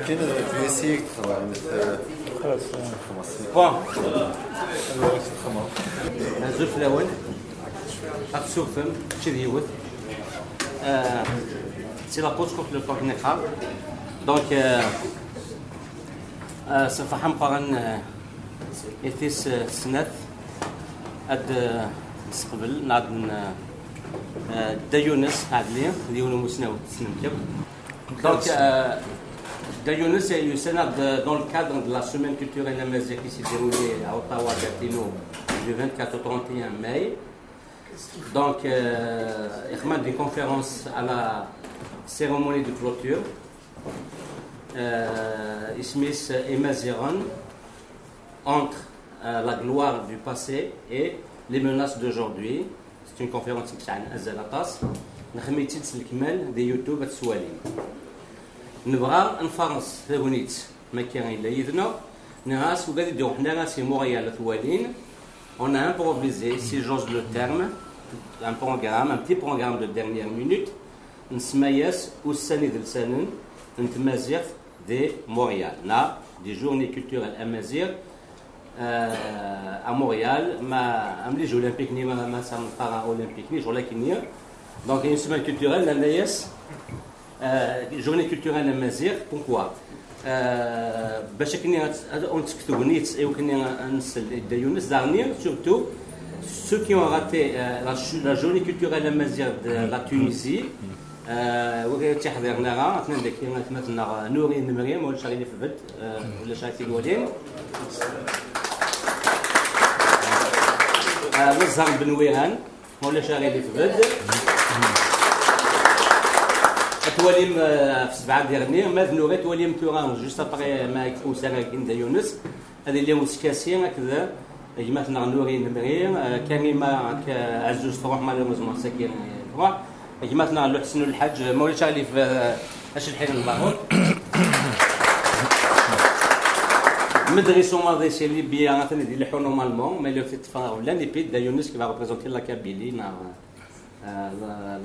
كاين الكلاسيك بون نهزو في الاول غتشوفهم شي ديوت سي لا بوست كونت لو بارك نيكال دونك صفحة مقارن إثيس سنات أد نستقبل نعد دا يونس عدلي ديونو مسناوت سنمكب دونك دا يونس يسند dans le cadre de la semaine culturelle amazigh qui s'est déroulée à Ottawa Gatineau du 24 au 31 mai. Donc il y a des conférences à la cérémonie de clôture. Ismis et Maziran entre la gloire du passé et les menaces d'aujourd'hui. C'est une conférence qui s'appelle Azalatas. Nous avons des YouTube et Swali. Nous avons une France réunie, mais qui est là. Nous avons on a improvisé, si j'ose le terme, un programme, un petit programme de dernière minute. Nous avons Mazir de Montréal. Na des journées culturelles amazigh à Montréal. Ma les Jeux olympiques ni ma para-olympiques ni journée donc une semaine culturelle la NAIS journée culturelle amazigh. Pourquoi باش كنا نتكتبوا نيت اي وكنا نسل ديونس دارنير surtout ceux qui ont raté la journée culturelle amazigh de la Tunisie. تحضرناها نتمنى مثلا نورين مريم ولا شغالين في البد ولا شغالين الولين نزهر بن ويهان ولا شغالين في البد تواليم في 7 ديرني ما نوري تواليم توران جوست ابري ما يكفو ساكن دا يونس هذه اللي مسكاسين هكذا مثلا نورين مريم كريمه عزوز تروح مالوزمون ساكن تروح مثلا لو حسن الحج مولاي شغالي في اش الحين المغرب مدرسو ماضي سي ليبيا مثلا يلحوا نورمالمون مي لو فيت فا ولا لي بي دا يونس كي va représenter la Kabylie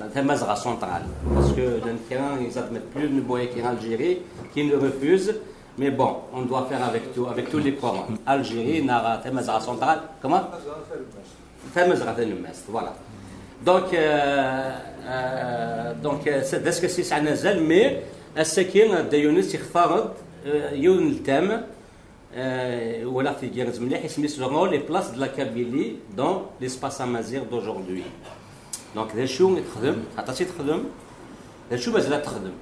la Tamazgha centrale parce que dans Kéran ils admettent plus de boyer qui en Algérie qui ne refuse mais bon on doit faire avec tous les programmes Algérie na Tamazgha centrale comment Tamazgha Numas voilà donc c'est est-ce que c'est نزل mais السكين دا يونس يختارض يون التام ولا في جيرز مليح يسمي سلو les places de la Kabylie dans l'espace amazigh d'aujourd'hui. Donc ذا شو تخدم عطاتي تخدم ذا شو مازال تخدم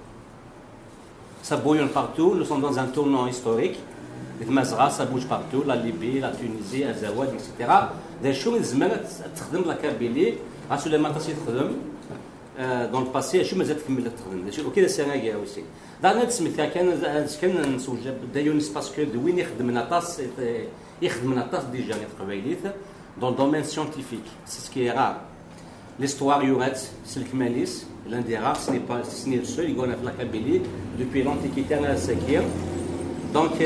ça bouillonne partout nous sommes dans un tournant historique المزغة ça bouge partout la Libye la Tunisie Azawad etc. ذا شو زمان تخدم la Kabylie عاشو لما عطاتي تخدم dans le passé شو مازال تكمل تخدم وكذا سناقي aussi دارنا تسميتها كان نسوج دا يونس باسكو وين يخدم نطاس ديجا قبايليت dans le domaine scientifique c'est ce qui est rare l'histoire يورات سلك ماليس l'un des rares ce n'est le seul يقولنا في la Kabylie depuis l'antiquité انا ساكير donc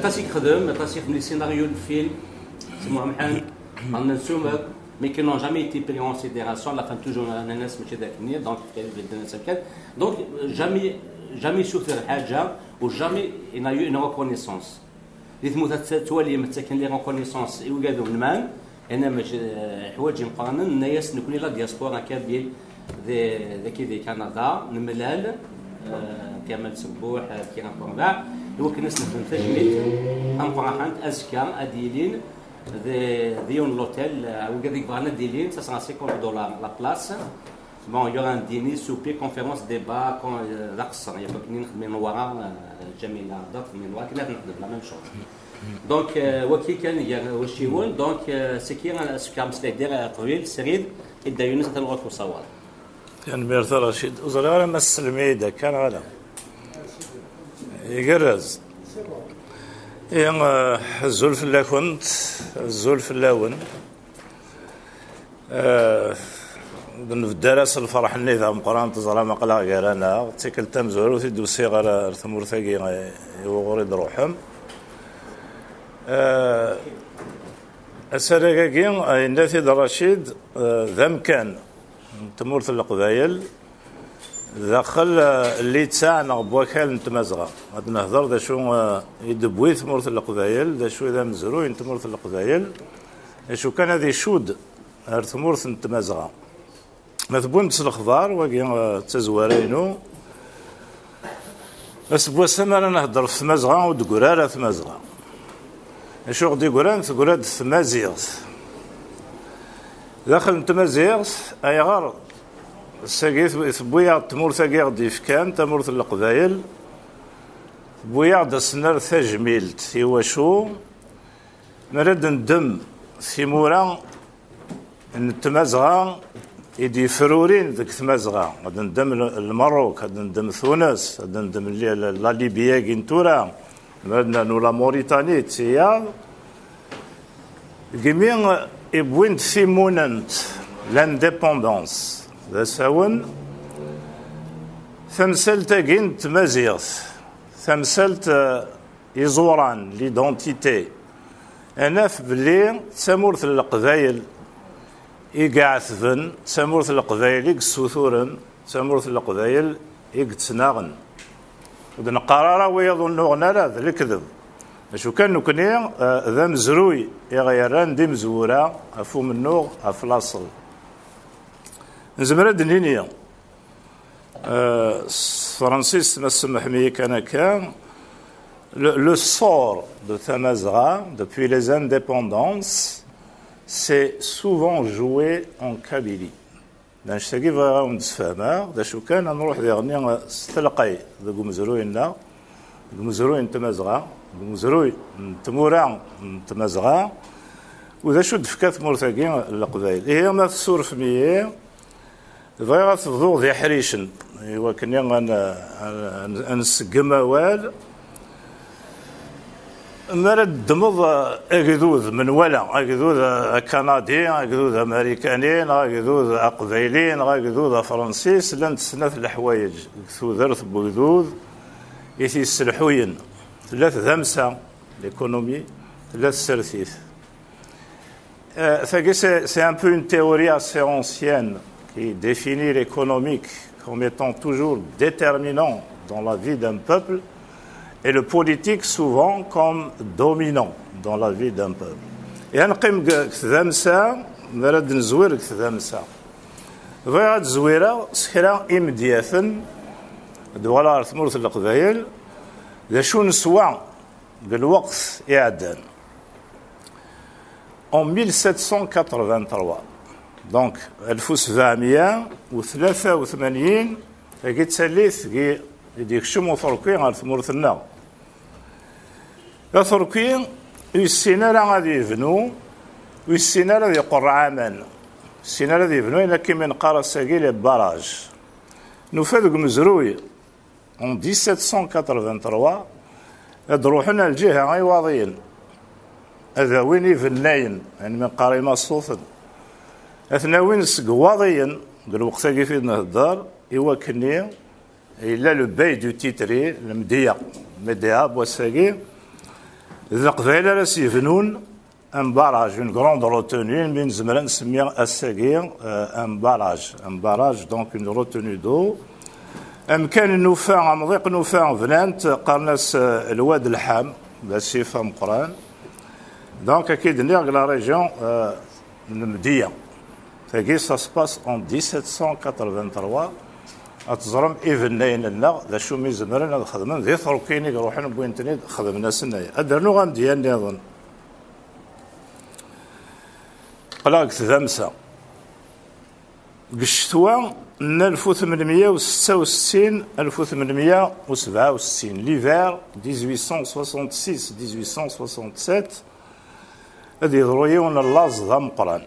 تاسي خدم تاسي خدم لي سيناريو الفيلم سي محمد عندنا نسوم mais qui n'ont jamais été pris en considération la fin toujours الناس ماشي ذاكني donc jamais souffert حاجه و jamais il a eu une reconnaissance اللي ثموت توالي متسكن لي reconnaissance يوجدوا المان انا ماشي حوايج مقارنين الناس نكون لا دياسبورا كابيل ذاكي دي كندا نملال كمال سبوح كي نقرا هو كناس نفهم تجميل ام فرحانت ازكى اديلين ديون لوتيل وقاعد يقرانا ديلين ça sera $50 la place. Bon, il y aura un dîner, souper, conférence, débat, l'accent. Il y a pas que nous mais Noira, Jamila, d'autres mais Noira qui n'ont la même chose. Donc, وكي كان وشيون donc ce qui est ce qui est derrière طويل سريد إدى يونس تلقى في صوال. كان ميرث رشيد وزرع ما السلميدة كان غلا يجرز. الزلف اللي كنت الزلف اللون. في الدرس الفرح النظام قران تزرع مقلا غيرانا تيكل تمزورو تيدو صغار ثمور ثقي وغريد روحهم السرقاقي الناثي الرشيد ذم كان تمورث القبايل داخل اللي تاعنا بوكال نتمازغه غادي نهضر دا شو يدبوي ثمورة القبايل دا شو اذا مزروي ثمورة القبايل شو كان هذه شود ثمورة نتمازغه ما تبوي نتس الاخبار واقي تزوارينو اسبوع سما انا نهضر في تمازغه ودقراره تمازغه شو غادي يقولان تقولاد تمازيغ داخل نتمازيغ اي غار ساقيت بويا تمور ثاقي غدي فكان تمورث القبايل بويا غدا سنار تجميلت ايوا شو نرد ندم ثمورا نتمازغا يدي فرورين ذيك تمازغا غادي ندم المروك غادي ندم تونس غادي ندم لا ليبيا كينتورا مردنا ولا موريتاني تيا كيمين يبوين ثيموننت لانديبوندونس ذا ساون ثمثلت كين تمازيغ ثمثلت يزوران ليدونتيتي انا في بلي تمورث القبايل يقعثفن تمورث القبايل يقسوثورن تمورث القبايل يقتناغن ودنا قرارا ويظنوا غنالا ذا الكذب شو كان نكني ذا مزروي يغيران دي مزورا افو منو افلاصل نزمر دنينيا فرانسيس ما سمح مي كان le sort de Tamazgha depuis les indépendances c'est souvent joué en Kabylie دا نشتاقي بغا نتفاهما دا شو كان نروح ديغني ستلقاي ذا قمزروينا قمزروين تمازغا قمزروي تمورا تمازغا وذا شو دفكات مورثاكي القبايل هي ما تصور في مية بغا تفضو ذي حريشن ايوا كني نسقم وال مرد دمض اكذوذ من ولا اكذوذ كندي اكذوذ امريكانيين اكذوذ اقبايلين اكذوذ فرنسيس لان تسنف الحوايج كثوذرث بوذوذ يثي السلحوين ثلاث ذمسه ليكونومي ثلاث سرثيث c'est un peu une théorie assez ancienne qui définit l'économique comme étant toujours déterminant dans la vie d'un peuple et le politique souvent comme dominant dans la vie d'un peuple. Et نقيم كذامسا مراد نزوير كذامسا غير زويرة سكرا إمدياثن دولا ثمورة القبايل ذا شو نسوى بالوقت إعدان en 1783 donc 1783 كي تسليت كي يديك شمو تركيا غير ثمورتنا لا تركيا السنة راه غادي يبنو والسنة راه يقر عامان السنة راه يبنو إلا كيما نقرا ساكي لي باراج نفاذ مزروي en 1783 روحنا الجهة عوضين هذا وين يفناين يعني من قريمة الصوفن اثناوين سقواضيين بالوقت كيف نهضر إوا كني إلا لو باي دو تيتري المدية مديا بوساكي إذا قبايل راس يبنون ان باراج اون غروند روتوني من زمرا نسميها الساكي ان باراج دونك اون روتوني دو امكان النوفا مضيق نوفا فنانت قرناس الواد الحام بصفه مقران دونك اكيد نيغ لا ريجيون المدية فكي سا سباس ان 1783 اتزرم ايفنين لنا ذا شو مي زمرنا نخدمن ذي ثركيني يروحون بوينتني خدمنا سنايا ادرنو غام ديالنا اظن قلاك ثمسه قشتوا 1866 1867 l'hiver 1866 1867 هذه يضرويون اللاز ذا مقران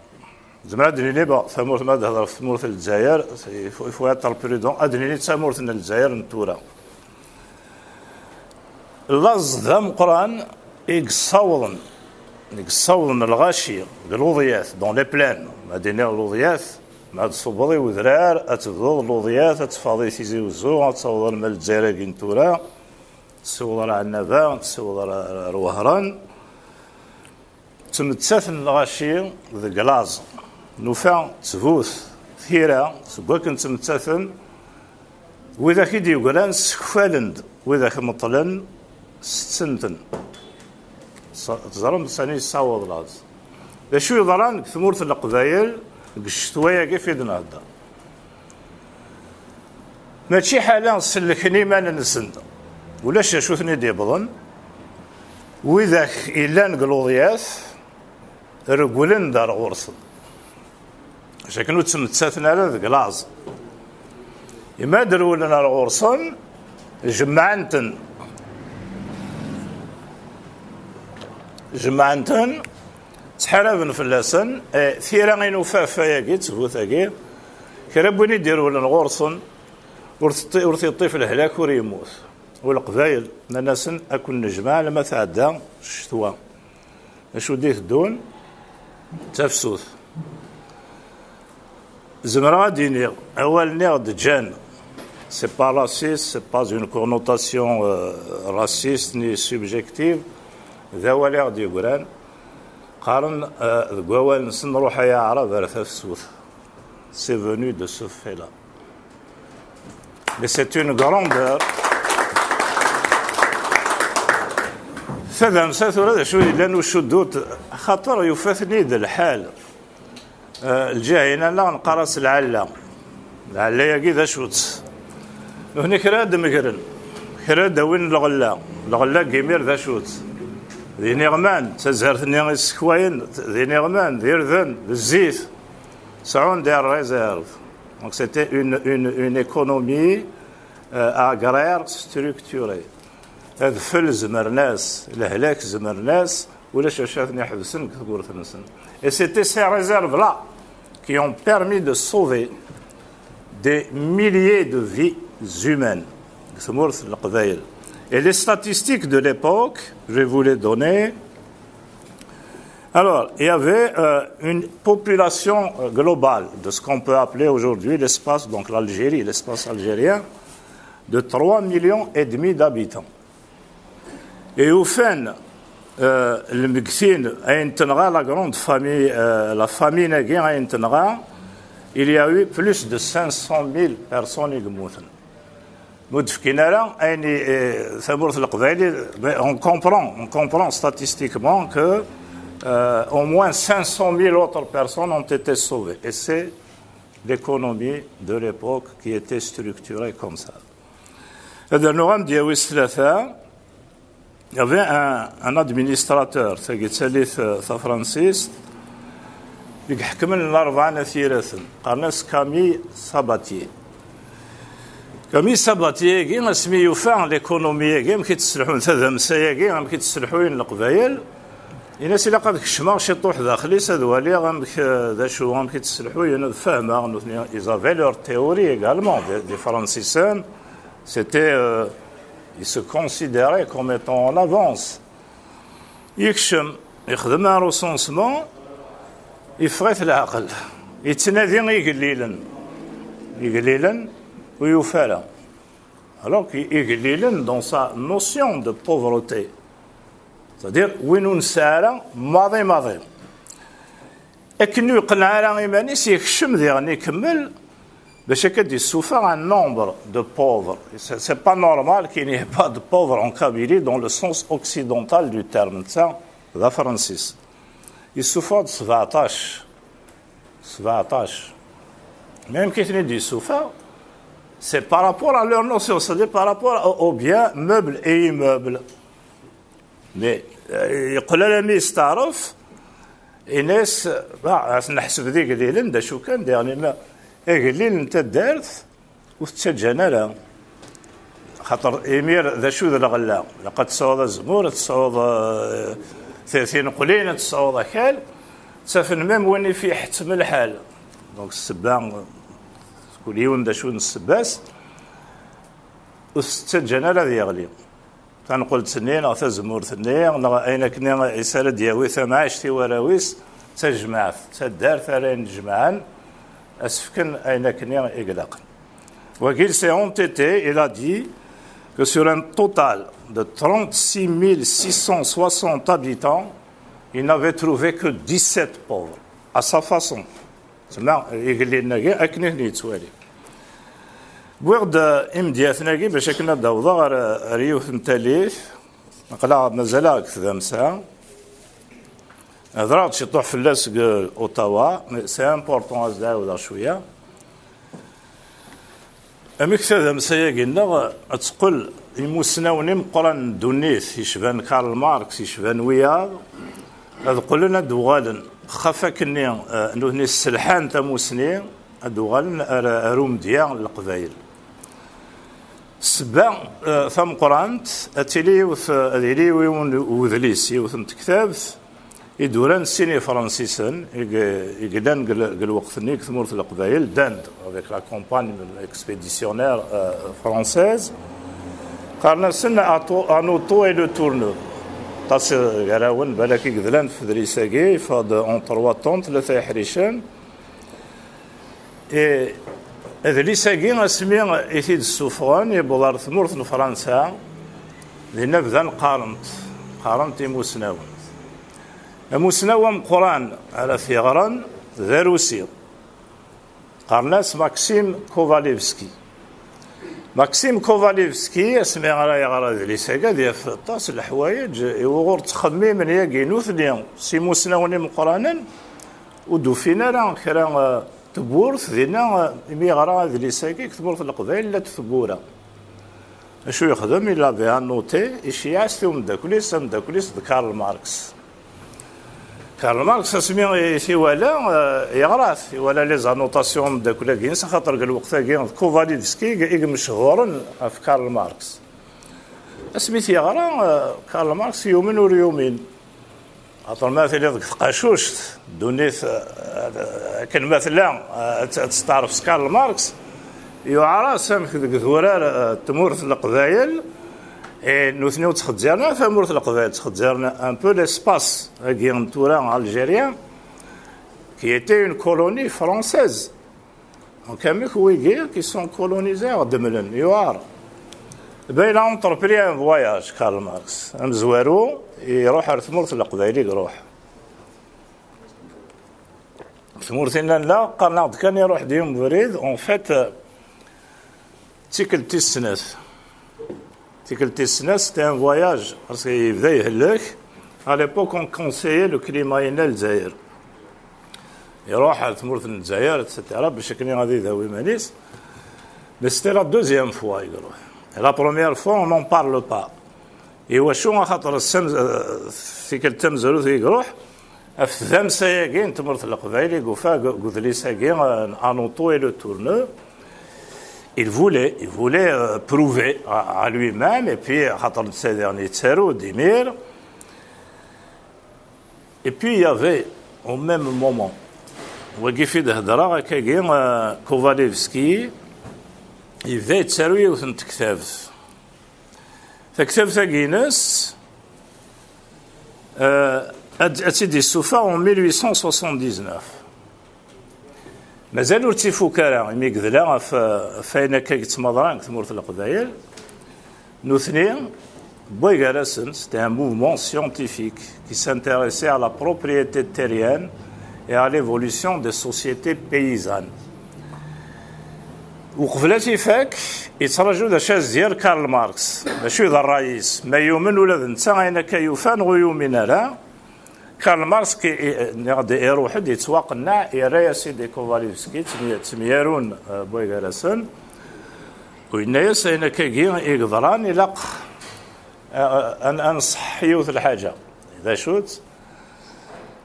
زعما ادريني با ثمورث ما تهضر في ثمورث الجزائر يفو ياتر بريدون ادريني ثمورث الجزائر نتورا اللاز ذا مقران يقصاوضن الغاشي بالوضيات دون لي بلان مدينه الوضيات مع الصبري وذرار اتفضل الوضيات اتفاضي تيزي وزو تصور مال الجزائر كنتورا تصور عنابه تصور روهران تمتثل الغاشي ذا كلاز نوفا تفوث ثيرا سكوا كنت تمتثل وإذا كي يقولان سكفالند وإذا كمطلن ستسنتن تزرم ساني يصاوض لاز ذا شو يضران ثمورة القبايل قشتوية كيف يدنا هذا ماشي حالا نسلكني ما ننسن ولا شاشوثني ديبضن وإذا إلا نقلوضيات رجولن دار غرصن شكلو تسمتساتنا على ذا قلاز إما دروا لنا الغرصن جمعنتن تحرابن في اللسن ثيرا غينو فافايا كي تسبوثاكي كربوني يديروا لنا الغرصن ورثي الطفل الهلاك وريموت والقبايل ناسن اكون نجمع لما تعدى الشتوى اشو ديت دون تفسوث زمرا ديني اول نيغ دجان سي با راسيست سي با اون كونوتاسيون راسيست ني سوبجيكتيف ذا ولي غدي يقولان قارن قوال نسن روحا يا عرب على تفسوث سي فونو دو سو في لا mais c'est une grandeur ثذا مساثر هذا شوي لانه شدوت خاطر يفاتني ذا الحال الجاهنا لا نقرص العلا يا ذا شوت هنا كراد مقرن كراد وين الغلا كيمير ذا شوت ذي نغمان تزهرتني السكواين ذي نغمان ذي رذن الزيت سعون ديال ريزيرف. Donc c'était une économie agraire structurée. هذفل زمرناس الهلاك زمرناس ولا شاشاتني حبسن كثقور ثنسن. Et c'était ces réserves-là qui ont permis de sauver des milliers de vies humaines. Et les statistiques de l'époque, je vais vous les donner. Alors, il y avait une population globale de ce qu'on peut appeler aujourd'hui l'espace, donc l'Algérie, l'espace algérien, de 3,5 millions d'habitants. Et au fin, le Meksin a la grande famille, la famille Nagui il y a eu plus de 500 000 personnes qui mourent. On comprend statistiquement que au moins 500 000 autres personnes ont été sauvées. Et c'est l'économie de l'époque qui était structurée comme ça. Il y avait un administrateur, Francis, qui حكم لنا 4 ثيرث قرناس كامي ساباتي كي اسمي يوفا ليكونومي كي كيتسلحون ثلاثه مسايا كي كيتسلحون القبايل الناس الا قد كشما شي طوح داخلي سادوالي ذا شو كيتسلحوا فاهمه نو ايزافي لور تيوري également des franciscains c'était ils se considéraient comme étant en avance يكشم يخدم un recensement يفغث العقل يتنادي يقليلا ويفعل alors يقليلا dans sa notion de pauvreté c'est-à-dire وين نسارا ماضي لكن يقنع على إيمانيس يكشم ذي يكمل باش هكا يسوفر un nombre de pauvres c'est pas normal qu'il n'y ait pas de pauvres en Kabylie dans le sens occidental du terme ça ذا فرانسيس يسوفر 17 même كيتني دي يسوفر c'est par rapport à leur notion c'est-à-dire par rapport aux biens meubles et immeubles mais يقول لنا يستعرف الناس نحسب ذي قليلا دا شو كان يعني ما قليل انت دارت وتسجلنا لا خاطر امير ذا شو ذا الغلا لقد تصوض الزمور تصوض 30 قليل تصوض كال تسافن ميم وين في حتم الحال دونك السبان كل يوم دا شو السباس وتسجلنا لا ذي يغلي تنقول تنين او تزمور ثنين اين كنا يسال دياوي ثما عشتي وراويس تجمعت تدار ثرين جمعان اسفكن اين كنا اقلق وقيل s'est entêté il a dit que sur un total de 36 660 habitants il n'avait trouvé que 17 pauvres à sa façon. بوغد امدياتناكي باش كنا داوضا غير ريوث نتاليف نقلا مازال كذا هضرات شي طوح فلاس اوتاوا سي امبورطون ازداودا شويه اميك ثلاثه مسايا قلنا تقول يموسناوني مقران دونيث يشبان كارل ماركس يشبان وياض هذا قلنا دوغالن خافا كني نوثني السلحان تموسني دوغالن اروم ديال القبايل سبا ثم قرانت اتيلي وذلي وذليس يوثن كتاب يدوران سيني فرنسيسن يقلان قال وقت نيك ثمورت القبايل داند avec la campagne expéditionnaire française قارنا سنة انوطو اي لو تورنو تاس غراون بالك يقدلان في دريساكي فاد اون 3 طون 3 حريشان اي دريساكي اسمي ايثيد السفران يبولار ثمورت فرنسا لان بدا قارنت موسناون موسناوم قران على ثغران ذا روسي قارناس ماكسيم كوفاليفسكي اسمي على يغرا ذلي ساكا ديال طاس الحوايج يوغور تخميم من ياكي نوثني سي موسناوني مقرانا ودوفينا راه كرا تبورث دينا مي غرا ذلي ساكي كتبورث القبائل لا تثبورا اشو يخدم الا بها نوتي اشياس ثم داكوليس كارل ماركس اسمي ولا يغراث ولا لي زانوطاسيون داك لاكين خاطر قال وقتها كاين كوفاليفسكي مشهورا في كارل ماركس اسميت يغرا كارل ماركس يومين وريومين خاطر مثلا ذاك قاشوش دونيت كان مثلا تستعرف كارل ماركس يعرى سامك ذاك ثورار تمورث القبايل نوثنيو تخدزرنا فمورث القبائل تخدزرنا ان بو ليسباس كي تورا الجيريان كي ايتي اون كولوني فرونسيز دونك اميك ويكي كي سون كولونيزي دملن يوار باين اونتربري ان فواياج كارل ماركس مزوارو يروح على ثمورث القبائل يروح ثمورثنا لا قالنا كان يروح ديهم بريد اون فيت تيكلتي السنات c'était un voyage parce qu'il venait à l'époque on conseillait le climat ينال الجزائر يروح على ثمورة الجزائر etc بشكل غادي يذهب مانيس mais c'était la deuxième fois يروح la première fois on n'en parle pas ايوا شو خاطر في كل تمزلو يروح في ذم سايقين ثمورة القبائل يقوفا قذلي سايقين انوطو et le tourneux. Il voulait prouver à lui-même, et puis, ces derniers tsarou, Dimir. Et puis, il y avait, au même moment, Wagifi de Hadara, Kovalevski, il veut tsarou, il veut t'ktev. T'ktev Guinness, a-t-il souffert en 1879. مازالوا تيفوكارا ميكذلا فاين كيتمضران ثمورة القبائل نوثني بويغاراسن c'était un mouvement scientifique qui s'intéressait à la propriété terrienne et à l'évolution des sociétés paysannes وقبلاتي فاك يتراجعوا ذا شاز ديال كارل ماركس ماشي ذا الرئيس ما يؤمن ولا نتا غينا كيوفان غيومنا لا كارل ماركس كي غادي يروح يتواقنع يرى سيدي كوفاليفسكي تميارون بويغاراسن وإن سينا كيجي يقدران يلق أن أنصح يوث الحاجة إذا شوت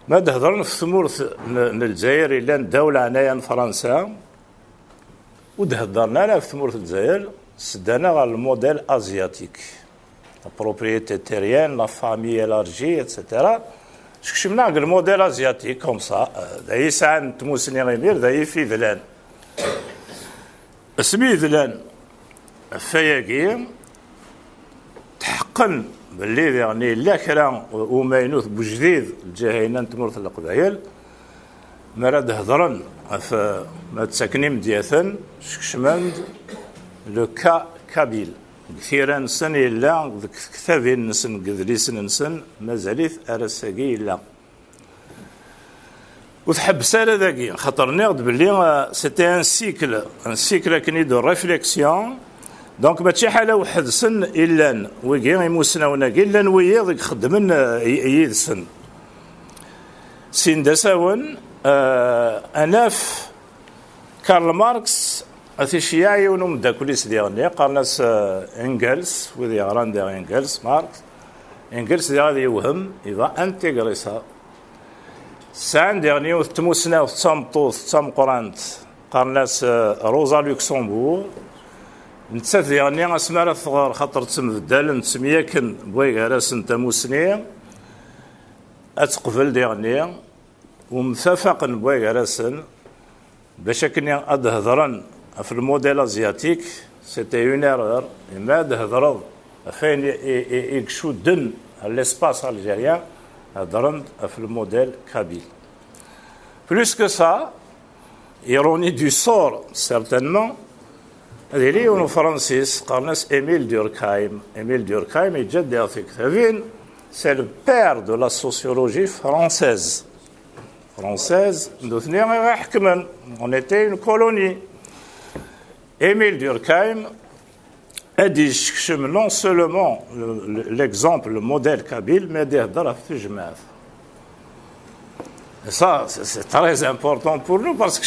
ما تهضرن في ثمورث الجزائر إلا الدولة عنايا فرنسا ودهضرنا في ثمورث الجزائر سدانا على الموديل أزياتيك لا بروبريتي تيريان لا فامي الارجي اتسيتيرا شكشمنا الموديل ازياتيك كوم سا داي سان تموسني غير داي في ذلان اسمي ذلان فياكي تحقن باللي يعني لا كرا وماينوث بوجديد الجهينه تمرث القبائل مراد هضرن ما تساكنين دياثن شكشمند لو كابيل كثيرا نسن إلا كتابين نسن قذليسن نسن مازاليث أرساقي إلا وتحبس على ذاكي خاطر ناخذ باللي سيتي ان سيكل كني دو ريفليكسيون. دونك ماشي حاله وحد سن الا ويكي يموسناونا الا ويا ذيك خدمن يدسن سين دساون اناف كارل ماركس الشيعي ونوم داكوليس ديالنا قالناس انجلز وذي غران ديال انجلز ماركس انجلز ديال يوهم يبا انتيغري سا سان ديرنيو تموسنا تمطوط تمقرانت قالناس روزا لوكسمبورغ نتسات ديالني اسمها ثغار خاطر تمبدل نسميه كن بوي راس تموسني اتقبل ديالني ومتفق بوي راسن باش كني ادهضرن في الموديل ازياتيك سيتي اون ايرور ما دهضروا فين يكشودن l'espace algérien هضرن في الموديل كابيل. Plus que ça, ironie du sort certainement, هذه لي فرانسيس قالناس إيميل دوركهايم. إيميل دوركهايم يجد في كتابين c'est le père de la sociologie française. nous تنين on était une colonie. Émile Durkheim a dit non seulement l'exemple, le modèle kabyle, mais des drafts. Ça, c'est très important pour nous parce que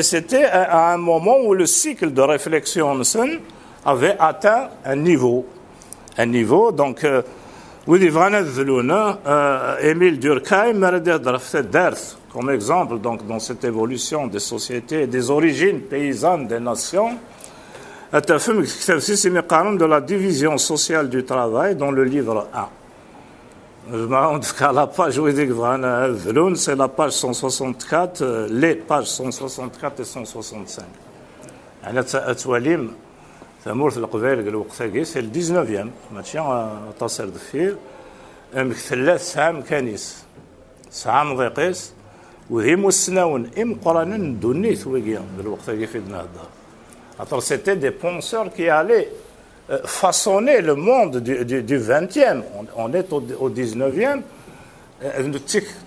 c'était à un moment où le cycle de réflexion avait atteint un niveau. Donc, Émile Durkheim a dit comme exemple donc, dans cette évolution des sociétés et des origines paysannes des nations, de la division sociale du travail dans le livre 1. La page c'est la page 164, les pages 164 et 165. C'est le 19e, وهي مسناون قرانا دونيت ويجي بالوقت اللي في النهضه. C'était des penseurs qui allaient façonner le monde du 20e. On est au 19e.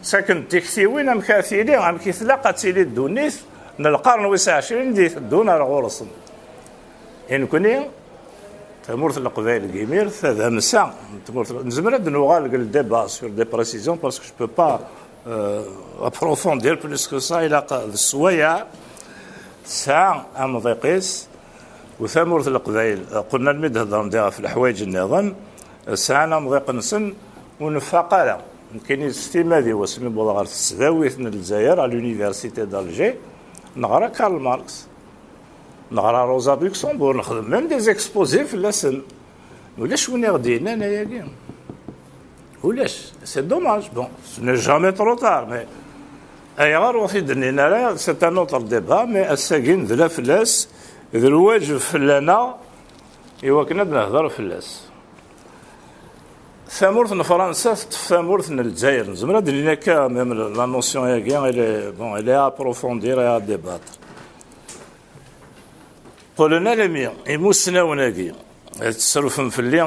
ساكن تكثيوين ام كاثيرين ام كيتلاقى تيلي دونيت من القرن 29 دي دون غورصن. ان كوني تمورث القبائل كيمير هذا مسا نزمر نوغال الديبا sur des précisions parce que je peux pas approfondir plus que ça. إلى السويع ساعة أمضيقيس وثمورث القبائل قلنا المد هضر نديرها في الحوايج النظام ساعة مضيق نسن ونفاقة كاين استمادي وسمي بوضغار في السداويت من الجزائر على l'université d'Alger نغرا كارل ماركس نغرا روزا لوكسمبورغ نخدم ميم دي زيكسبوزي في اللسن ولاش وين غدينا انايا كاع ولاش سي دوماج بون ce n'est jamais trop tard mais أيغار وفي دنينا سي ان اوتر ديبا مي الساكين ذلا فلاس ذا الواجب فلانا ايوا كنا نهضر فلاس ثامورث فرنسا ثامورث الجزائر زعما دلينا كا ميم لا نوسيون هي كاع بون الي ابروفوندير يا ديبات قلنا لمي يموسنا وناكي تصرف في اللي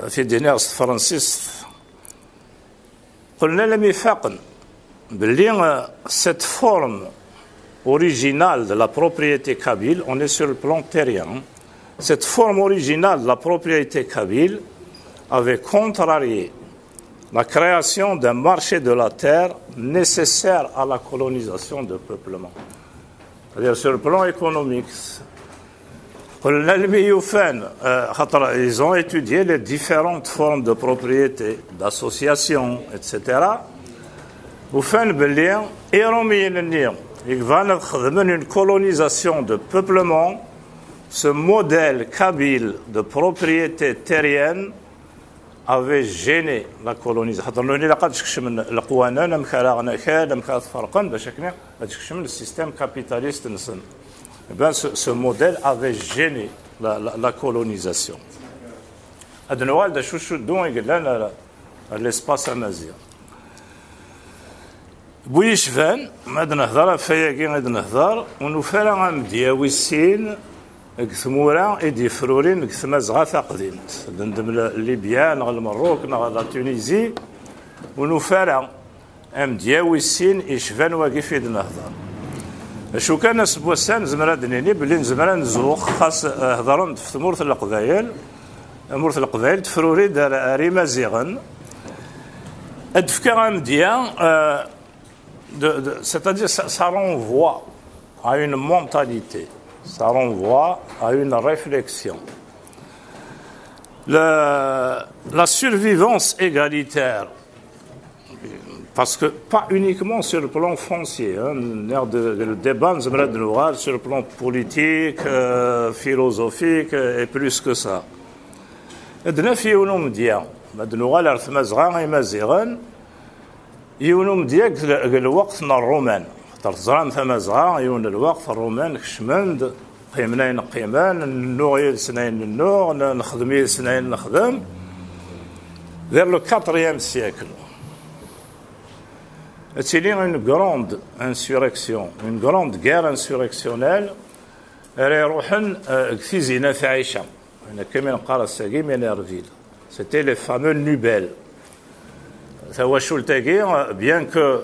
في دينار فرانسيس قلنا لمي فاقن cette forme originale de la propriété kabyle, on est sur le plan terrien, cette forme originale de la propriété kabyle avait contrarié la création d'un marché de la terre nécessaire à la colonisation de peuplement. C'est-à-dire sur le plan économique. Ils ont étudié les différentes formes de propriété, d'association, etc. وفان باللي إيروميين النيم يكفانا خدمن une colonisation de peuplement. Ce modèle kabyle de propriété terrienne avait gêné la colonisation. خاطر لوني لقد تكشف من القوانين مخالغنا كذا مخالفرقا باش كنا تكشف من السيستم كابيتاليست نسن. Ben ce modèle avait gêné la colonisation. أدنوال دا شو دون يقول لنا l'espace amazigh. بويشفان ماد نهضر فياكي غاد نهضر ونفرا غامدياوي السين كثمورا ايدي فرورين كثمازغا ثاقدينت ندم ليبيا نغ المروك نغ لا تونيزي ونفرا أمديا ويسين إشفان واقف يد نهضر شو كان سبوسان زمراد نيني بلي نزمرا نزوخ خاص هضرن في ثمورة القبايل مورث القبائل تفروري دار ريما زيغن أدفكا أمديا c'est-à-dire ça renvoie à une mentalité, ça renvoie à une réflexion. La survivance égalitaire, parce que pas uniquement sur le plan foncier, le débat sur le plan politique, philosophique et plus que ça. عندنا في يونوم ديا مدنو غالر ثما زغا مازيغان يونوم ديا الوقت الرومان خاطر زران ثما زغا يون الوقت الرومان كشمند قيمنين قيمان النوغ سنين النوغ نخدم سنين نخدم vers le 4e siècle. C'est une grande insurrection, une grande guerre insurrectionnelle. في زينة عيشة C'était les fameux Nubel. Bien que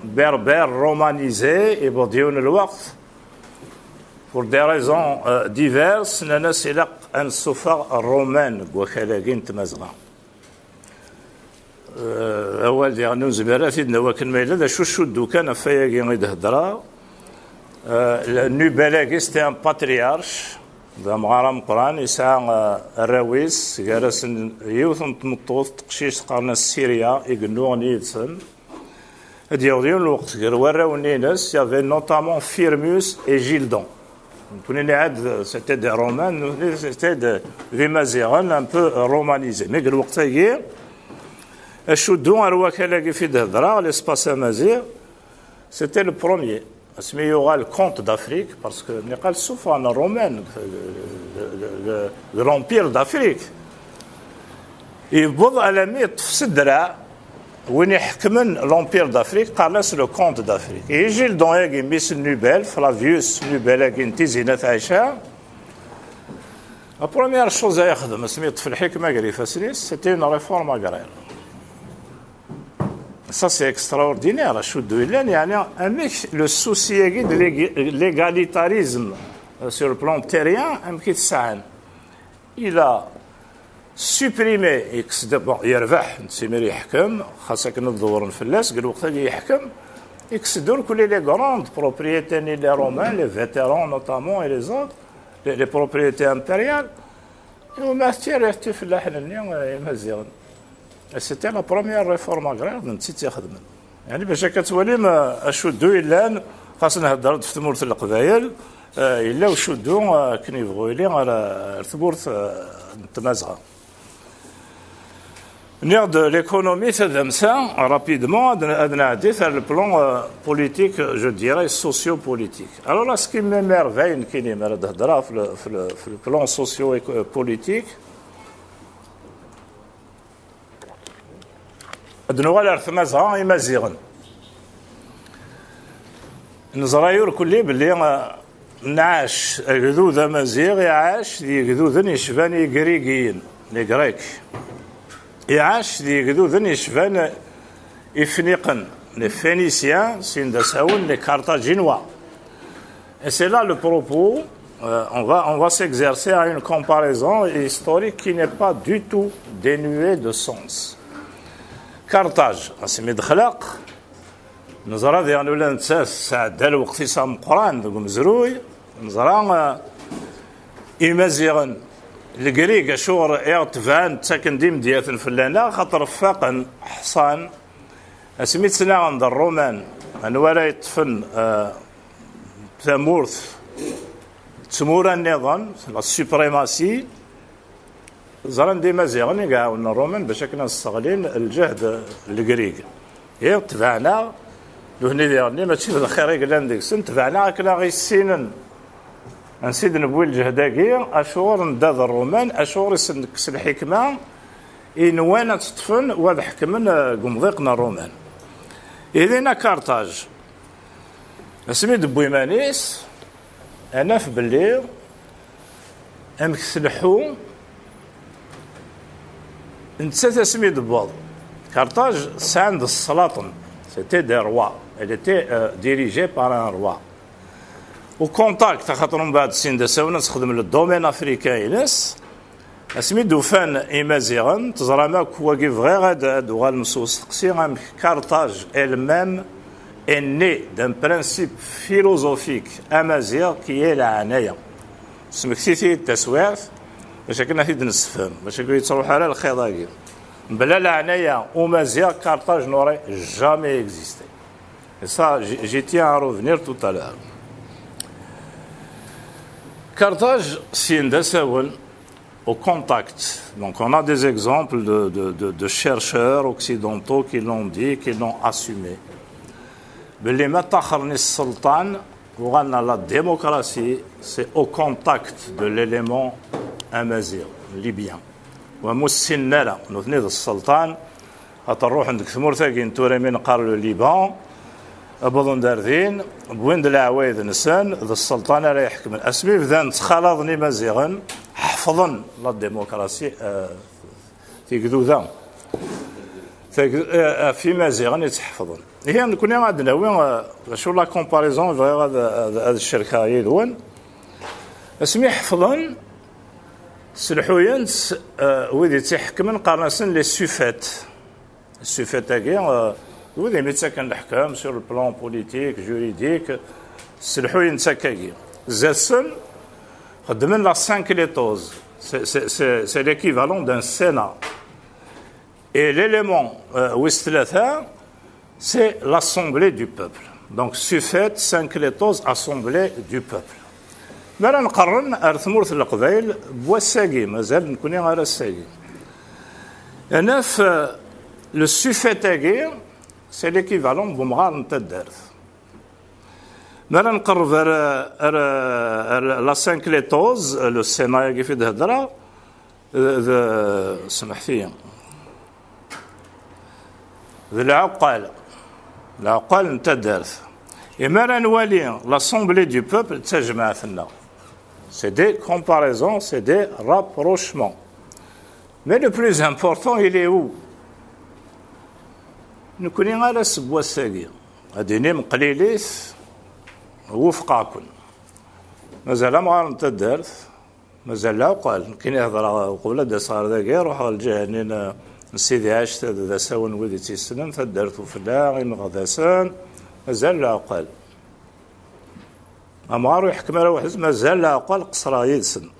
berbères romanisés et pour des raisons diverses, c'est là un sofa romain. أول ديالنا زبالة في دنا وكن ما إلا شو شدو كان فيا يدهدرا النبلاغي c'était un patriarche ذا مغارم قران يسعى الراويس جالس يوث مطوط تقشيش قرن السيريا يقنو نيدسن دياليون الوقت غير وراو نينس يافي نوتامون فيرموس اي جيلدون كوني عاد سيتي دي رومان سيتي دي مازيغان ان بو رومانيزي مي الوقت هي الشدو الوكاله في دهضرا ليسباس مازيغ سيتي لو بروميير اسميه le comte d'Afrique parce que نقال soufan romain de l'empire d'Afrique يبوض على ميت في الدرع وين يحكمن l'empire d'Afrique قال le comte d'Afrique يجي لدونيغي ميس نوبل فلافيوس نوبل كنتي زينة عائشة la première chose يخدم سميت في الحكمة قري فاسريس c'était une réforme agraire. Ça, c'est extraordinaire. Le souci de l'égalitarisme sur le plan terrien, il a supprimé il يربح نسيمير يحكم خاصة كنا ندورن في اللاس قال وقت اللي يحكم يكسدور كل les grandes propriétés les romains les vétérans notamment et les autres les propriétés impériales وما تيرتي في اللحن مزيان. C'était la première réforme agraire نسيت يخدم يعني باش كتولي ما اشدو الا خاصنا نهضر في ثمورة القبايل الا وشدو كنيبغوا لي على ثمورة التمازغه. Venir de l'économie تدمسا rapidement نعدي sur le plan politique je dirais socio-politique. Alors là ce qui m'émerveille كاين ما نهضرها في le plan socio-politique دنوغال ارثمازها يمازيغن نزرايور كلي باللي نعاش الجذوذ مازيغ يعاش دي جذوذ يشفان غريغيين لي غريك يعاش دي جذوذ يشفان افنيقن لي فينيسيان سين داساون لي كارتاجينوا. Et c'est là le propos on va s'exercer à une comparaison historique qui n'est pas du tout dénuée de sens. كارتاج اسمي دخلاق نزرا ديال ولا نتساس ساعد الوقت صام قران دوك مزروي نزرا إمازيغن الكريك شور يغتفان تساكن ديم دياثن فلانا خاطر فاقن حصان اسميت سنة عند الرومان انوالا يطفن ثمورث تسمورا النظام لا سوبريماسي زران ديما زيغن يقاون الرومان باش كنا نستغلين الجهد الكريك هي تبعنا لو هني ديالني ماشي الخير يقلان ديك السن تبعنا كنا غي السنن نسيد نبوي الجهداكي اشور نداد الرومان اشور يسنكس الحكمه انوانا تطفن وهذا حكمن قمضيقنا الرومان إذن كارتاج اسمي دبوي مانيس انا في بليغ امكسلحو انت اسمي دبوض كارتاج ساند السلاطن C'était des rois. Elle était dirigée par un roi. Au contact, خاطر من بعد السن دساونا تخدم للدومين افريكان ينس اسمي دوفان إمازيغن تزرى ماك واقف غير غاد وغالمسوس تقسي كارتاج elle-même est née d'un principe philosophique amazigh qui est la عناية. سمكتيتي التسويف باش كنا في نستفهم باش كي تروح على الخضاقي بلا la عناية ومازيغ كارتاج n'aurait jamais existé. Et ça, j'y tiens à revenir tout à l'heure. Carthage, Sindasawel, au contact. Donc, on a des exemples de chercheurs occidentaux qui l'ont dit, qui l'ont assumé. Mais les Matakharnis Sultan, pour la démocratie, c'est au contact de l'élément amazigh, libyen. ومسنرة نثني السلطان أتروح عندك ثمور ثاقين توري من قار الليبان أبضن داردين بوين العوايد نسان ذا السلطان راه يحكم الأسبيب ذا تخلطني مزيغا حفظا لا ديمقراطية في كذوذا في مزيغا يتحفظا هي نكون عندنا وين شو لا كومباريزون هذا الشركة يدون اسمي حفظا سلحوين ويدي تحكم قارنسن لي سوفات السوفات هكا وذي متسكن الحكام sur le plan politique juridique سلحوين تسكاكي زاسن خدمن لا 5 ليتوز c'est l'équivalent d'un sénat et l'élément وستلاثا c'est l'assemblée du peuple donc سوفات 5 ليتوز assemblée du peuple مالا نقرن ارثمورث القبائل بواساقي مازال نكوني غير الساقي انا في لو سوفيتاكي سي ليكيفالون بومغار نتا الدارث مالا نقرب لا 5 ليتوز لو سينايا في الهضره سمحتي العقال نتا الدارث مالا نوالي لاسومبلي دو بوبل تجمع ثنا c'est des comparaisons, c'est des rapprochements. Mais le plus important, il est où? Nous connaissons la سبواساقي هاديني مقليليث وفقاكن مازال ما غنتدارث مازال لا وقال كاين يهضر قبل دا صار ذاك يروح الجهنين نسيدي عشت ذا ساون ولدي تيسنن تدارث فلا غير غداسان مازال لا وقال أمارو يحكم على واحد مازال لا أقل قصرا يدسن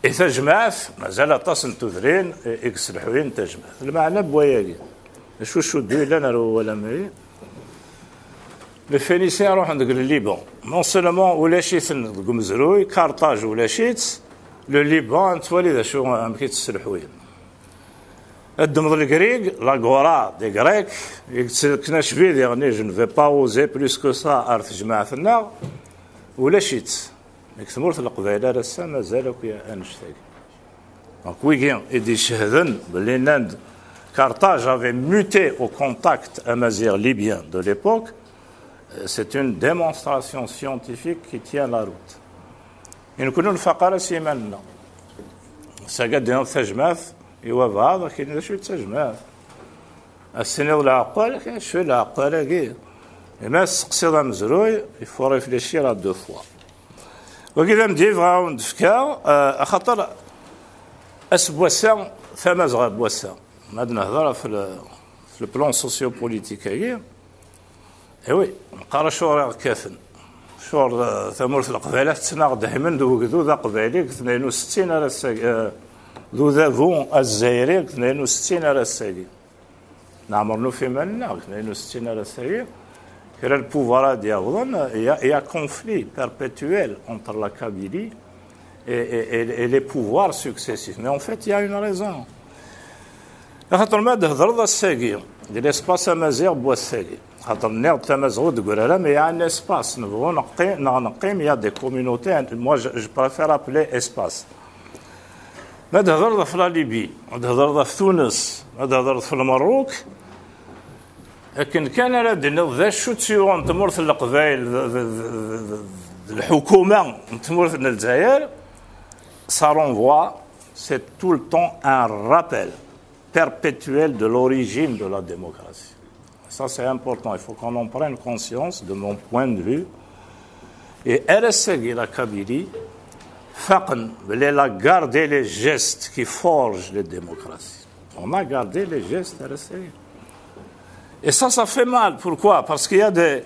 إذا جمعت مازال تصل تذرين إكس الحوين تجمع المعنى بواياقي شو دوي لنا ولا مي لي فينيسيان روح عندك الليبان نون سولمون ولا شيت مزروي كارتاج ولا شيت لو ليبان توالي ذا شو مكيت السلحوين الدمض الكريك لاغورا دي غريك كنا شبيد يعني جو نفي با اوزي بلوس كو سا ارث جماعتنا ولا شيت ثمورة القبائل راه مازال كيا انشتاك دونك ويكين يدي شهدن بلي ناند Carthage avait muté au contact amazigh libyen de l'époque, c'est une démonstration scientifique qui tient la route. Et nous connaissons le faqara simanna. Ça قد دينا تجماث يوا هذا كاين شويه تجماث. السنه ولا عقال كاين شويه العقال كي. ما سقسي مزروي il faut réfléchir à deux fois. وكذا مدي فغاون دفكا خاطر اسبواسا ثما زغا بواسا. ناد نهضر في البلان سوسيو بوليتيك هي وي نقرا شور كافن شور ثمورث القبائلات تسناغ دائما ذو ذا قبائلي 62 على ذو ذا فون الجزائري 62 على الساقي نعمرنا في مالنا 62 على الساقي كرا البوفوار ديالهم يا كونفلي perpétuel entre la Kabylie et les pouvoirs successifs mais en fait il y a une raison خاطر ما تهضر الساقي ديال اسباس امازيغ بواساقي خاطر نيغ تمازغو تقول لا مي ان اسباس نبغوا نقيم يا دي كوميونيتي موا جو بريفير ابلي اسباس ما تهضر في لا ليبي ما تهضر في تونس ما تهضر في المروك لكن كان راه ذا شو تسيرون تمورث القبائل الحكومه تمورث الجزائر ça renvoie c'est tout le temps un rappel perpétuel de l'origine de la démocratie. Ça, c'est important. Il faut qu'on en prenne conscience, de mon point de vue. Et RSG, la Kabylie, elle a gardé les gestes qui forgent les démocraties. On a gardé les gestes RSG. Et ça fait mal. Pourquoi? Parce qu'il y a des...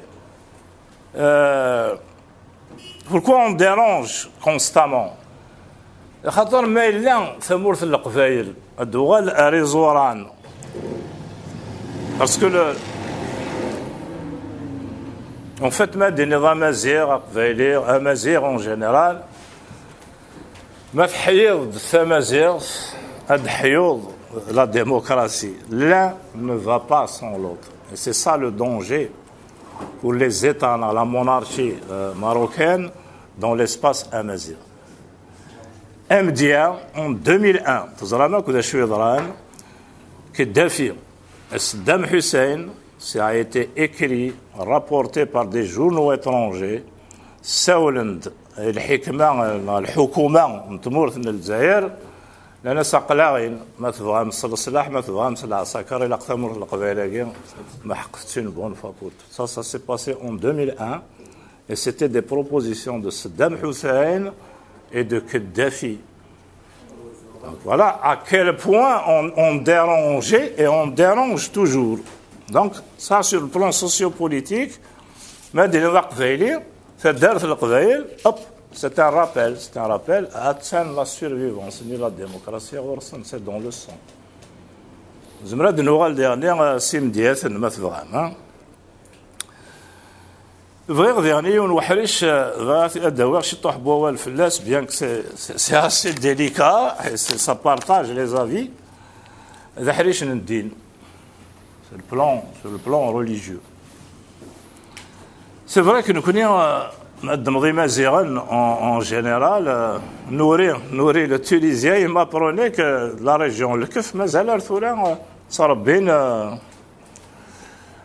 pourquoi on dérange constamment? خاطر ما إلا ثمورة القبائل الدول ريزوران parce que en fait ما دي نظام أمازيغ قبائلي أمازيغ en général ما في حيوض التمازيغ هاد حيوض la démocratie l'un ne va pas sans l'autre et c'est ça le danger pour les États dans la monarchie marocaine dans l'espace amazigh. MDA en 2001 تزرانا كذا شويه ضران كدافي Saddam Hussein ça a été écrit rapporté par des journaux étrangers ساولند الحكومه نتمورت الجزائر لان ساقلاغين ما تبغى السلاح ما تبغى العساكر الى قتمر القبائل ما حققتش une bonne fois pour tout ça s'est passé en 2001 et c'était des propositions de Saddam Hussein et de Kadhafi. Donc voilà à quel point on dérangeait et on dérange toujours. Donc ça sur le plan sociopolitique, ما دير القبائل فدارت القبائل c'est un rappel à la survivance ni la démocratie c'est dans le sang. زمرا دنوغال dernière سيم ديات ما تبغى Vrai dernier, on va devoir chez toi boire le flash, bien que c'est assez délicat, et ça partage les avis. Sur le plan religieux. C'est vrai que nous connaissons en général, nourrir le Tunisien, il m'apprenait que la région, le Kef, mais elle a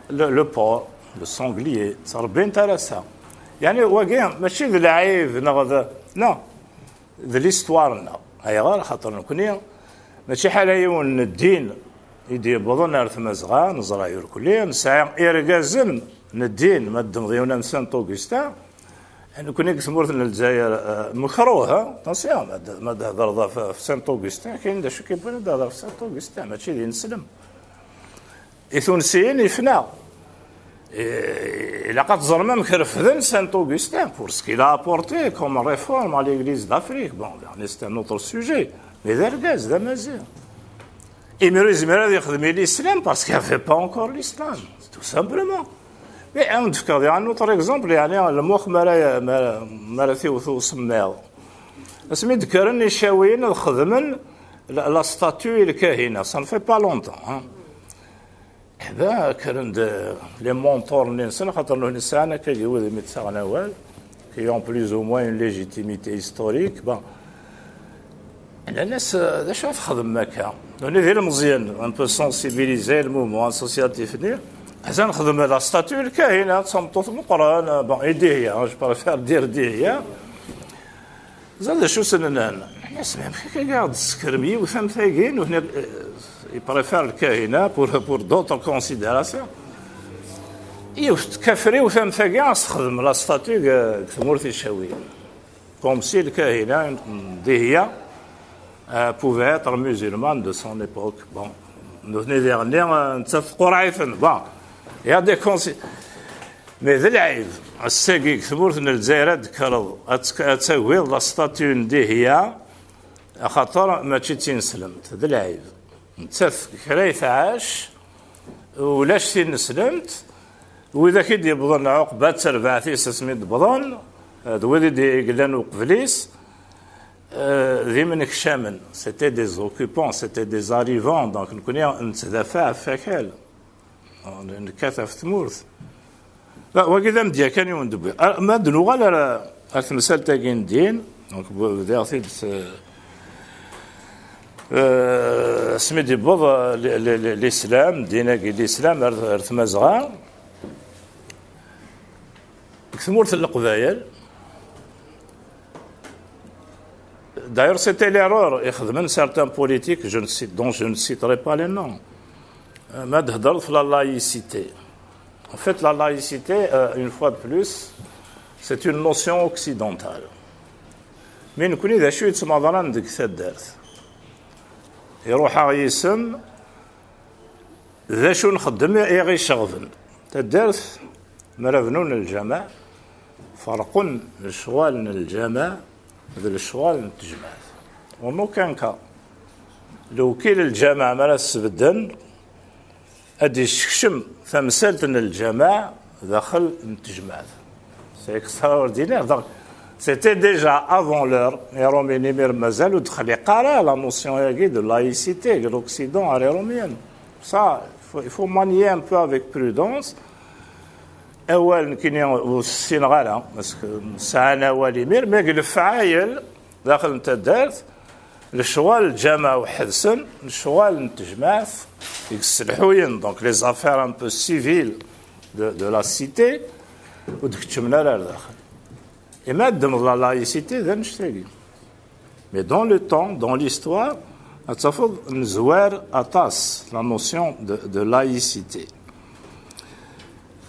le port. Le sanglier, ça va intéressant. يعني واقع ماشي العيب لا ذا ليستوارنا هي غير خاطر نكوني ماشي حال يون الدين يدي بضن ارث مزغان نزراير كليا نسعى إرجازن الدين ما دمضيونا من سانت اوغستا نكوني كسمورت الجزائر مكروهه طنسيون ما هضر في سانت اوغستا كاين دا شو كيبان هضر في سانت اوغستا ماشي دي نسلم التونسيين يفنى Il a quatre zormam kerfden Saint-Augustin pour ce qu'il a apporté comme réforme à l'Église d'Afrique. Bon, c'est un autre sujet. Mais d'Ergaz, d'Amazir. Et Mérizmera dit l'islam parce qu'il n'y avait pas encore l'islam. Tout simplement. Mais un autre exemple, le mot Marathi ou Semmel. اسمي ذكرني الشاويين الخدمن la statue الكاهنة. Ça ne fait pas longtemps. Hein. هذا كان لي مونتور نسن خاطر له نسانا كيجيو ذي متسغنوال كي اون بلوز او موان ليجيتيميتي هيستوريك بون الناس ذا شاف تخدم هكا دوني دير مزيان ان بو سونسيبيليزي المومون اسوسياتيف نير حتى نخدم لا ستاتيو الكاهنه تصمتو في القران بون ايدي هي جو بريفير دير دي هي زاد شو سنن الناس كي قاعد سكرمي وفهم ثاقين وهنا il préfère le kahina pour d'autres considérations. Et كفري وفهم ثقة استخدم la statue كثمورتي الشاوية. Comme si le kahina d'Ihya pouvait être musulman de son époque. Bon, nous venons dernière نتفقوا رايفن. Bon, il y a des considérations. Mais ذا العيب الساقي كثمورتنا الجزائر ذكروا أتسوي la statue d'Ihya خاطر ما تشي نسلمت ذا العيب. نتف كريث عاش ولاش سين سلمت واذا كيدي بضن عقبات سربعتي سميت بضن دوذي دي قلان وقفليس ذي منك شامن سيتي دي اوكوبون سيتي دي اريفون دونك نكوني نتدافع فاكال نكاثف ثمورث وكذا مديا كان يوم دبي ما دنوغا لا المسال تاكين دين دونك بدي اعطيك سميدي بوض الاسلام ديناكي الاسلام ارث مزغا كثمورت القبايل d'ailleurs c'était l'erreur يخدمن certains politiques dont je ne citerai pas les noms ما تهضر في لا لايسيتي En fait, la laïcité, une fois de plus, c'est une notion occidentale. Mais nous connaissons des choses qui sont dans le cadre. يروح يسم ذا شو نخدم يغي شغفن تدرس مرافنون الجماع فرقن الشغال الجماع ذا الشغال التجمع ونو كان كا لو كيل الجماع مرا السبدن ادي شكشم ثمثلت الجماع داخل التجمع سي اكستراوردينير دونك C'était déjà avant l'heure. Les Romains mais mazal ou دخل يقرا la notion de laïcité que l'Occident a romaine. Ça, il faut manier un peu avec prudence. أول كاين والسين غالا باسكو ساعنا واليمير ما الفعايل داخل نتا دارت الشغال الجامع وحدسن الشغال نتجمع يكسلحوين دونك لي زافير ان بو سيفيل دو لا سيتي ودكتمنا لا داخل Et même dans la laïcité, mais dans le temps, dans l'histoire, la notion de laïcité.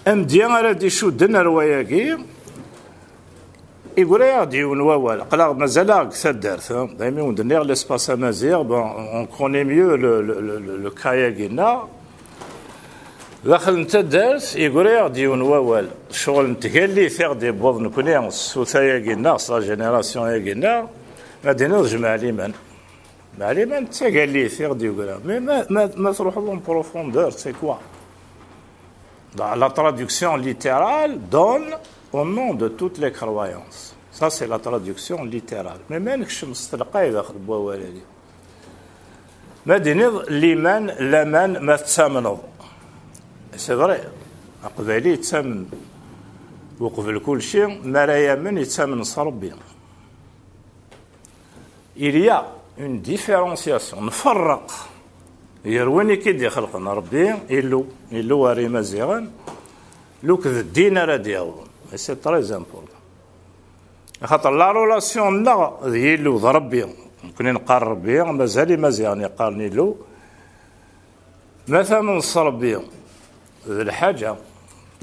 M'dien على دي شو دنا رواياكي يقول يا دي ونواول قلا مازال اكثر دارت دائما ندير ليسباس امازيغ on connaît mieux le كاياكينا داخل انت دارت يقول يا دي ونواول شغل نتقال لي فيغ دي بوض نكوني السوثايا كينا لا جينيراسيون يا كينا غادي نرجع مع ليمان تا قال لي فيغ دي يقول ما تروح لهم بروفوندور سي كوا La traduction littérale donne au nom de toutes les croyances. Ça, c'est la traduction littérale. Mais même que je me suis dit, ما دينيض لمن لمن ما تسامنوا. C'est vrai. قبالي يتسامن وقبل كل شيء ما لا يمن يتسامن صربي. Il y a une différenciation. نفرق. يرويني كي خلقنا ربي إلو واري مزيغان لو كذ الدين راه ديالهم سي تري امبورطون خاطر لا رولاسيون لا ديالو ذا ربي ممكن نقار ربي مازال مزيان يقارني له مثلا نص ربي ذي الحاجه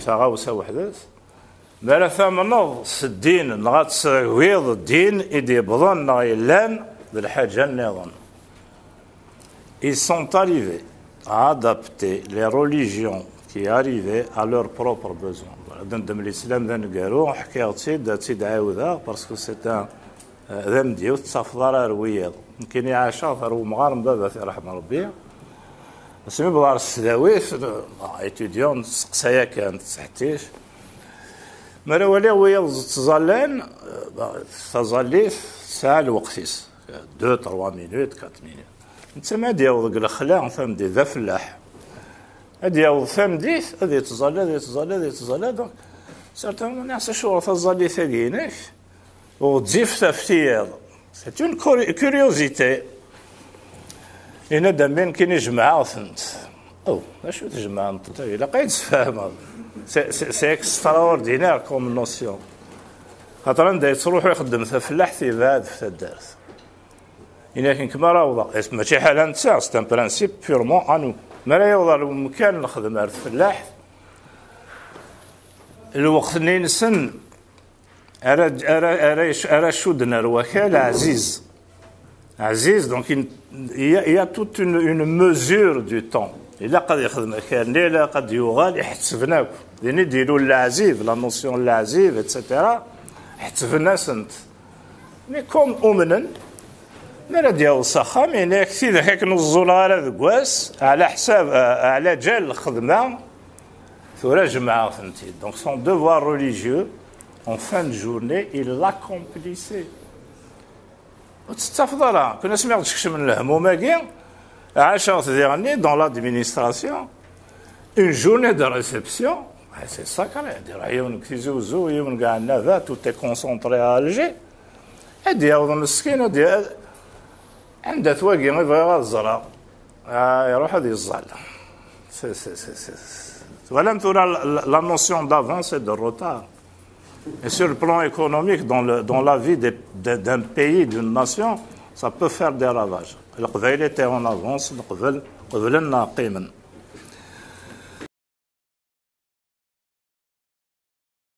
تغاوسه وحدات ما ثمن الدين نغات تسويض الدين إدي بضن غيلان ذي الحاجه النظام. Ils sont arrivés à adapter les religions qui arrivaient à leurs propres besoins. Dans l'islam, parce que c'est un ذم ديوت صفدار الويض يمكن يعاشر ثرو مغارم بابا في رحمه ربي اسمي بغار السداويف ايتوديون سقسايا كانت تحتيش مرا ولي ويض تظلين تظليف ساعه الوقتيس 2 3 مينوت 4 مينوت انت ما ديال الخلاع فهمتي ذا فلاح هادي ياو فهمتي هادي يتظل دونك سيرتون ناس شو تظلي ثقينك وتزيف تفتيض سي اون كوريوزيتي هنا دامين كاين يجمع فهمت او اشو تجمع انت الا قايد تفهم سي اكستراوردينير كوم نوسيون خاطر انت تروح يخدم فلاح في بعد في الدرس لكن كما راه ماشي حاله نتا سي ان برانسيب بيورمون انو ما لا يوضع المكان نخدم على الفلاح الوقت اللي نسن ارا شودنا الوكال عزيز دونك il y a toute une mesure du temps الا قد يخدم كان لا قد يغال يحتسبناك يعني يديروا العزيز لا نوسيون العزيز اتسيتيرا حتسبنا سنت مي كوم اومنن ما ديال الصخه يعني كثير هيك نوزول على ذكواس على حساب على جال الخدمه ثورا جمعه فهمتي دونك سون دوفوار ريليجيو en fin de journée il l'accomplissait وتستفضل كنا سمعت شكش من الهمومه كاع عاشرت ديالني دون لادمينستراسيون une journée de réception c'est sacré دير يوم كيزوزو يوم كاع النافات tout est concentré à Alger هادي هو مسكين ديال عندها تواقي ما يبغي الزرع يروح هذه الزعل ولم ترى la notion d'avance et de retard et sur le plan économique dans la vie d'un pays d'une nation ça peut faire des ravages القبائل étaient en avance قبل قبلنا قيما